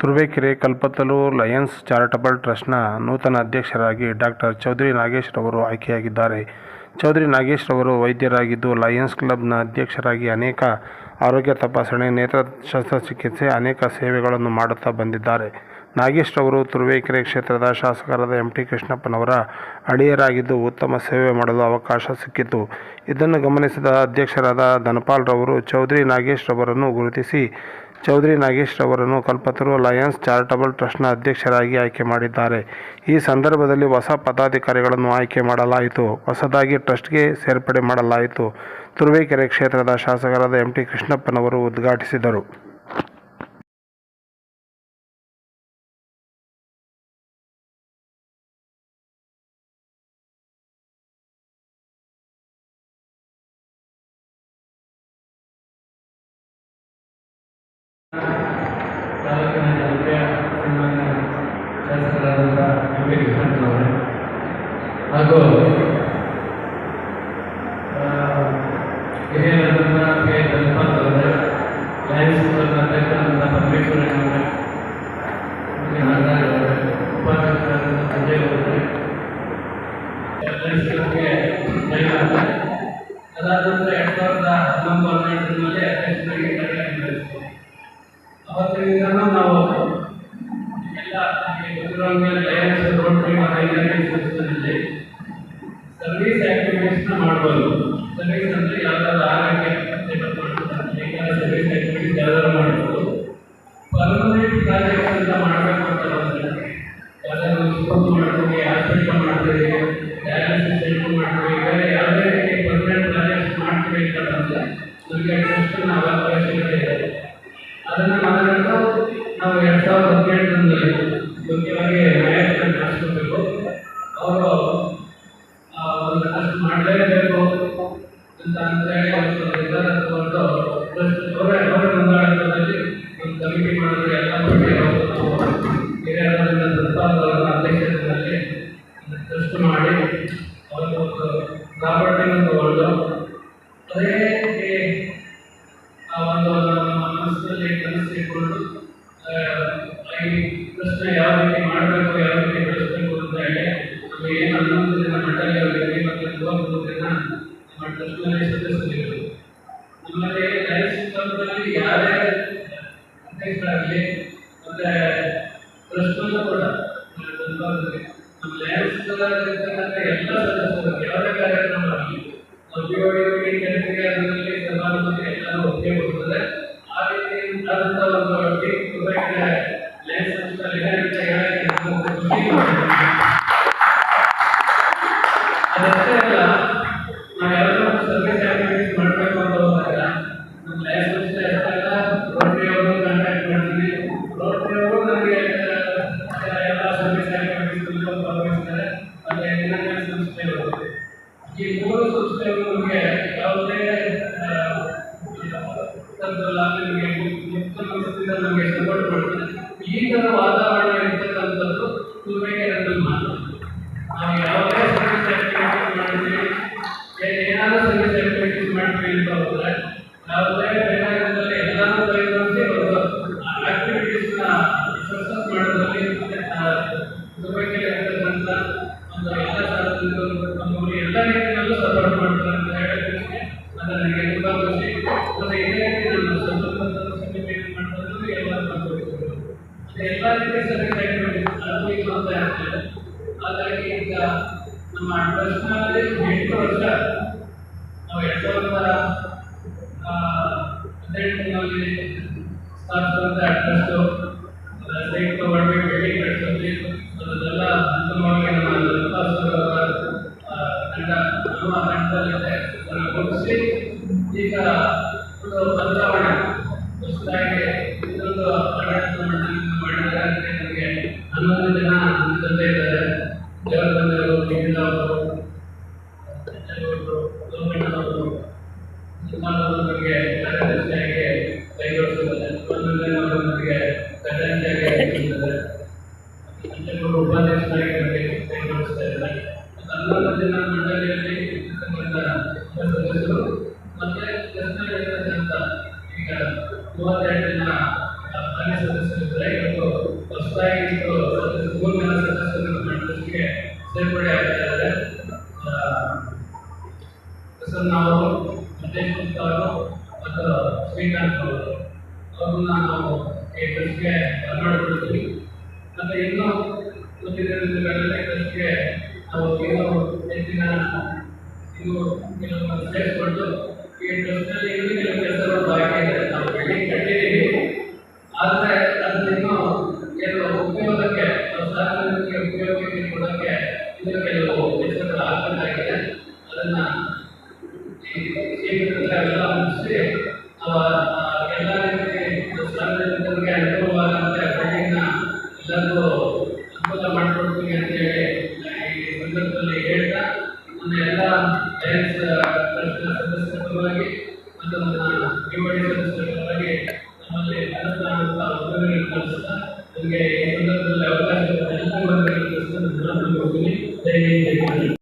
ತುರುವೇಕೆರೆ ಕಲ್ಪತರು Lions charitable ಟ್ರಸ್ಟ್ನ ನೂತನ ಅಧ್ಯಕ್ಷರಾಗಿ ಡಾಕ್ಟರ್ ಚೌಧರಿ ನಾಗೇಶ್ ರವರು ಆಯ್ಕೆಯಾಗಿದ್ದಾರೆ. ಚೌಧರಿ ನಾಗೇಶ್ ರವರು ವೈದ್ಯರಾಗಿದ್ದು, ಲಯನ್ಸ್ ಕ್ಲಬ್ನ ಅಧ್ಯಕ್ಷರಾಗಿ ಅನೇಕ ಆರೋಗ್ಯ ತಪಾಸಣೆ, ನೇತ್ರ ಶಸ್ತ್ರಚಿಕಿತ್ಸೆ, ಅನೇಕ ಸೇವೆಗಳನ್ನು ಮಾಡುತ್ತಾ ಬಂದಿದ್ದಾರೆ. ನಾಗೇಶ್ ರವರು ತುರುವೇಕೆರೆ ಕ್ಷೇತ್ರದ ಶಾಸಕರಾದ ಟಿ ಕೃಷ್ಣಪ್ಪನವರ ಅಳಿಯರಾಗಿದ್ದು, ಉತ್ತಮ ಸೇವೆ ಮಾಡಲು ಅವಕಾಶ ಸಿಕ್ಕಿತು. ಇದನ್ನು ಗಮನಿಸಿದ ಅಧ್ಯಕ್ಷರಾದ ಧನಪಾಲ್ ರವರು ಚೌಧರಿ ನಾಗೇಶ್ ರವರನ್ನು ಗುರುತಿಸಿ ಚೌಧರಿ ನಾಗೇಶ್ ರವರನ್ನು ಕಲ್ಪತರು ಲಯನ್ಸ್ ಚಾರಿಟಬಲ್ ಟ್ರಸ್ಟ್ನ ಅಧ್ಯಕ್ಷರಾಗಿ ಆಯ್ಕೆ ಮಾಡಿದ್ದಾರೆ. ಈ ಸಂದರ್ಭದಲ್ಲಿ ಹೊಸ ಪದಾಧಿಕಾರಿಗಳನ್ನು ಆಯ್ಕೆ ಮಾಡಲಾಯಿತು. ಹೊಸದಾಗಿ ಟ್ರಸ್ಟ್ಗೆ ಸೇರ್ಪಡೆ ಮಾಡಲಾಯಿತು. ತುರುವೇಕೆರೆ ಕ್ಷೇತ್ರದ ಶಾಸಕರಾದ ಟಿ ಕೃಷ್ಣಪ್ಪನವರು ಉದ್ಘಾಟಿಸಿದರು. ತಾಲೂಕಿನ ಜನಪ್ರಿಯ ಸನ್ಮಾನ್ಯ ಶಾಸಕರಾದಂಥ ಟಿ ಕೃಷ್ಣಪ್ಪನವರೇ ಹಾಗೂ ಹಿರಿಯರಾದಂಥ ಕೆ ಧನಪಾಲ್ ಅವರೇ, ಲಯನ್ಸ್ ಕ್ಲಬ್ನ ಅಧ್ಯಕ್ಷರಾದಂಥ ಪರಮೇಶ್ವರಯ್ಯನವರೇ, ಉಪಾಧ್ಯಕ್ಷರಾದಂಥ ಸಂಜಯ್ ಅವರೇ, ಲಯನ್ಸ್ ಕ್ಲಬ್ಗೆ ಜಯವಾದ. ಅದಾದ ನಂತರ 2011-12ರಲ್ಲಿ ಅಧ್ಯಕ್ಷರಾಗಿ ಕಾರ್ಯನಿರ್ವಹಿಸಿದೆ. ಅವತ್ತಿನಿಂದ ನಾವು ಎಲ್ಲ ಲಯನ್ಸ್ ರೋಟರಿ ಹೈಲೈಟ್ ಸಂಸ್ಥೆಯಲ್ಲಿ ಸರ್ವಿಸ್ ಆಕ್ಟಿವಿಟೀಸ್ನ ಮಾಡ್ಬೋದು. ಸರ್ವಿಸ್ ಅಂದರೆ ಯಾವುದಾದ್ರು ಆರೋಗ್ಯ ಸರ್ವಿಸ್ ಆಕ್ಟಿವಿಟೀಸ್ ಯಾವ್ದಾದ್ರು ಮಾಡ್ಬೋದು. ಪರ್ಮನೆಂಟ್ ಪ್ರಾಜೆಕ್ಟ್ಸ್ ಅಂತ ಮಾಡಬೇಕು ಅಂತ ಬಂದರೆ ಯಾವ್ದಾದ್ರು ಸ್ಕೂಲ್ ಮಾಡ್ತೀವಿ, ಹಾಸ್ಪಿಟಲ್ ಮಾಡ್ತೀವಿ, ಡಯಾಲಿಸಿಸ್ ಸೆಂಟರ್ ಮಾಡ್ತೀವಿ, ಬೇರೆ ಯಾವುದೇ ರೀತಿ ಪರ್ಮನೆಂಟ್ ಪ್ರಾಜೆಕ್ಟ್ಸ್ ಮಾಡ್ತೀವಿ ಅಂತ ಬಂದರೆ ನಮಗೆ ಟ್ರಸ್ಟ್ನ ಅವಕಾಶಗಳೇ ಇದೆ. ಅದನ್ನು ಮನಗಂಡು ನಾವು 2018ರಲ್ಲಿ ಮುಖ್ಯವಾಗಿ ನಾಯಕರನ್ನು ಕಳಿಸ್ಕೋಬೇಕು. ಅವರು ಒಂದು ಟ್ರಸ್ಟ್ ಮಾಡಲೇಬೇಕು ಅಂತ ಅಂತೇಳಿ ಒಂದು ನಿರ್ಧಾರ ತಗೊಂಡು ಅವರ ಮುಂದಾಳತ್ವದಲ್ಲಿ ಒಂದು ಕಮಿಟಿ ಮಾಡಿದ್ರೆ ಎಲ್ಲ ಹಿರಿಯರಾದಂಥ ಧನಪಾಲ್ ಅವರ ಅಧ್ಯಕ್ಷತೆಯಲ್ಲಿ ಟ್ರಸ್ಟ್ ಮಾಡಿ ಅವರು ಒಂದು ಪ್ರಾಪರ್ಟಿನ ತಗೊಂಡು ಅದೇ ಒಂದು ನಮ್ಮ ಮನಸ್ಸಿನಲ್ಲಿ ಕನಸಿಕೊಂಡು ಈ ಪ್ರಶ್ನೆ ಯಾವ ರೀತಿ ಮಾಡಬೇಕು, ಯಾವ ರೀತಿ ಬೆಳೆಸಬೇಕು ಅಂತ ಹೇಳಿ ನಾವು ಏನು 11 ಜನ ಮಂಡಳಿಯವರಿಗೆ ಮತ್ತು 30 ಜನ ನಮ್ಮ ಟ್ರಸ್ಟ್ನಲ್ಲಿ ಸದಸ್ಯರಿಗಳು. ನಮ್ಮಲ್ಲಿ ಲಯನ್ಸ್ ಕ್ಲಬ್ನಲ್ಲಿ ಯಾರೇ ಅಧ್ಯಕ್ಷರಾಗಲಿ ಮತ್ತು ಟ್ರಸ್ಟನ್ನು ಕೂಡ ನಮ್ಮ ಲಯನ್ಸ್ ಕ್ಲಬ್ನಲ್ಲಿರ್ತಕ್ಕಂಥ ಎಲ್ಲ ಸದಸ್ಯರು ಯಾವುದೇ ಕಾರ್ಯಕ್ರಮ ಆಗಲಿ ಕರೆಕ್ಟಿಗೆ ಅದರಲ್ಲಿ ಸಭಾಪತಿ ಎಲ್ಲರೂ ಒಪ್ಪಿಗೆ ಕೊಡ್ತಾರೆ. ಆ ರೀತಿ ಆದಂಥ ಒಂದು ಲಯನ್ಸ್ ಸಂಸ್ಥೆಯಲ್ಲಿ ಅದಷ್ಟೇ ಅಲ್ಲ, ನಾವು ಯಾವ್ದಾದ್ರು ಸರ್ವಿಸ್ ಆಕ್ಟಿವಿಟೀಸ್ ಮಾಡಬೇಕು ಅಂತ ಹೋದಾಗ ನಮ್ಮ ಲಯನ್ಸ್ ಸಂಸ್ಥೆ ಅಷ್ಟೆಲ್ಲ ರೋಟರಿ ಅವರು ಕಾಂಟ್ಯಾಕ್ಟ್ ಮಾಡ್ತೀವಿ. ರೋಟರಿ ಅವರು ನಮಗೆ ಎಲ್ಲ ಸರ್ವಿಸ್ ಆಕ್ಟಿವಿಟೀಸ್ ಭಾಗವಹಿಸ್ತಾರೆ. ಮತ್ತು ಇಂಟರ್ನ್ಯಾಷನಲ್ ಸಂಸ್ಥೆಗಳು, ಈ 3 ಸಂಸ್ಥೆಗಳು ನಮಗೆ ಯಾವುದೇ ನಮಗೆ ಮುಕ್ತ ಮನಸ್ಸಿಂದ ನಮಗೆ ಸಪೋರ್ಟ್ ಮಾಡ್ತಾರೆ. ಈ ಥರ ವಾತಾವರಣ ಇರ್ತಕ್ಕಂಥದ್ದು ತುರುವೇಕೆರೆಯಲ್ಲಿ ಮಾತ್ರ. ನಾವು ಯಾವುದೇ ಸರ್ವಿಸ್ ಆಕ್ಟಿವಿಟೀಸ್ ಮಾಡ್ತೀವಿ, ಏನಾದರೂ ಸರ್ವಿಸ್ ಆಕ್ಟಿವಿಟೀಸ್ ಮಾಡ್ತೀವಿ ಅಂತ ಹೋದರೆ ಯಾವುದೇ ಬೇಕಾದಲ್ಲಿ ಎಲ್ಲರೂ ಕೈಗೊಳಿಸಿ ಒಂದು ಆಕ್ಟಿವಿಟೀಸ್ನ ಸಕ್ಸಸ್ ಮಾಡೋದ್ರಲ್ಲಿ ತುರುವೇಕೆರೆ ಇರ್ತಕ್ಕಂಥ ಒಂದು ಎಲ್ಲ ಸಾರ್ವಜನಿಕರು ನಮ್ಮವರು ಎಲ್ಲ ರೀತಿಯಲ್ಲೂ ಸಪೋರ್ಟ್ ಮಾಡ್ತಾರೆ ಅಂತ ಹೇಳೋದಕ್ಕೆ ಅದು ನನಗೆ ತುಂಬ ಖುಷಿ. ಮತ್ತು ಇದೇ ರೀತಿ ನಾನು ಸಂಬಂಧಪಟ್ಟ ಸಮಿತಿ ಮಾಡ್ತಾರೆ ಎಲ್ಲರೂ ಮಾಡ್ಕೊಳ್ತಿದ್ರು. ಎಲ್ಲ ರೀತಿಯ ಸರ್ವಿಸ್ ಆಕ್ಟಿವಿಟೀಸ್ ಅದು ಇದು ಅಂತ ಇರ್ತದೆ. ಹಾಗಾಗಿ ಈಗ ನಮ್ಮ ಟ್ರಸ್ಟ್ನಲ್ಲಿ 8 ವರ್ಷ ನಾವು 2018ರಲ್ಲಿ ಸ್ಥಾಪಿಸಿದಂಥ ಟ್ರಸ್ಟು ಸೈಟ್ ತಗೊಳ್ಬೇಕು, ಬಿಲ್ಡಿಂಗ್ ಕಟ್ಟಿಸ್ತೀವಿ. ಅದನ್ನೆಲ್ಲ ಅಂತಿಮವಾಗಿ ನಮ್ಮ ಧನಪಾಲ್ ಅವರ ತಂಡ ನಮ್ಮ ತಂಡದಲ್ಲಿದೆ. ಅದನ್ನು ಮುಗಿಸಿ ಈಗ ಒಂದು ಬದಲಾವಣೆ ಹೊಸದಾಗಿ ಇನ್ನೊಂದು ಆಡಳಿತ ಮಂಡಳಿಯನ್ನು ಮಾಡಿದ್ದಾರೆ. ನಮಗೆ 11 ಜನ ನಮ್ಮ ಜೊತೆ ಇದ್ದಾರೆ. ದೇವರಬಂದರು, ಮಿಗಿಲ ಅವರು, ಲೋಕಣ್ಣನವರು, ನಮಗೆ ಕಾರ್ಯದರ್ಶಿಯಾಗಿ ಕೈಗೊಳಿಸಿದ್ದಾರೆ. 11 ಜನ ಅವರು ನಮಗೆ ಖಜಾಂಚಿಯಾಗಿ ಕೈಗೊಳಿಸಿದ್ದಾರೆ. ಉಪಾಧ್ಯಕ್ಷರಾಗಿ ನಮಗೆ ಕೈಗೊಳಿಸ್ತಾ ಇದ್ದಾರೆ. 11 ಜನ ಮಂಡಳಿಯಲ್ಲಿ ಸದಸ್ಯರು ಮತ್ತೆ ಈಗ 32 ಜನ ಮಾನ್ಯ ಸದಸ್ಯರಿದ್ದಾರೆ. ಇವತ್ತು ಅದನ್ನು ಏನು ಉಪಯೋಗಕ್ಕೆ ಸಾರ್ವಜನಿಕ ಉಪಯೋಗಕ್ಕೆ ಕೊಡೋಕ್ಕೆ ಇದು ಕೆಲವು ಕೆಲಸಗಳು ಆಗಬೇಕಾಗಿದೆ. ಅದನ್ನ ಶೀಘ್ರದಲ್ಲೆಲ್ಲ ಮುಗಿಸಿ ಎಲ್ಲ ರೀತಿ ಸಾರ್ವಜನಿಕರಿಗೆ ಅನುಕೂಲವಾದಂತೆ ಬೆಳೆಯನ್ನ ಎಲ್ಲರಿಗೂ ಅನುಕೂಲ ಮಾಡಿಕೊಡ್ತೀವಿ ಅಂತೇಳಿ ಈ ಸಂದರ್ಭದಲ್ಲಿ ಹೇಳ್ತಾ ನನ್ನ ಎಲ್ಲ ಲಯನ್ಸ್ ಟ್ರಸ್ಟ್ನ ಸದಸ್ಯರ ಪರವಾಗಿ ಮತ್ತು ನನ್ನ ಯುವಡಿ ಸದಸ್ಯರ ಪರವಾಗಿ ನಮ್ಮಲ್ಲಿ ಅನುದಾನದ ಉಪಯೋಗಗಳನ್ನು ಕಲಿಸ್ತಾ ನನಗೆ ಈ ಸಂದರ್ಭದಲ್ಲಿ ಅವಕಾಶ ಎಲ್ಲ ಕಲಿಸ್ತಾ ನಾನು ಹೋಗ್ತೀನಿ. ಜೈ ಹಿಂದ್, ಜೈ ಕರ್ನಾಟಕ.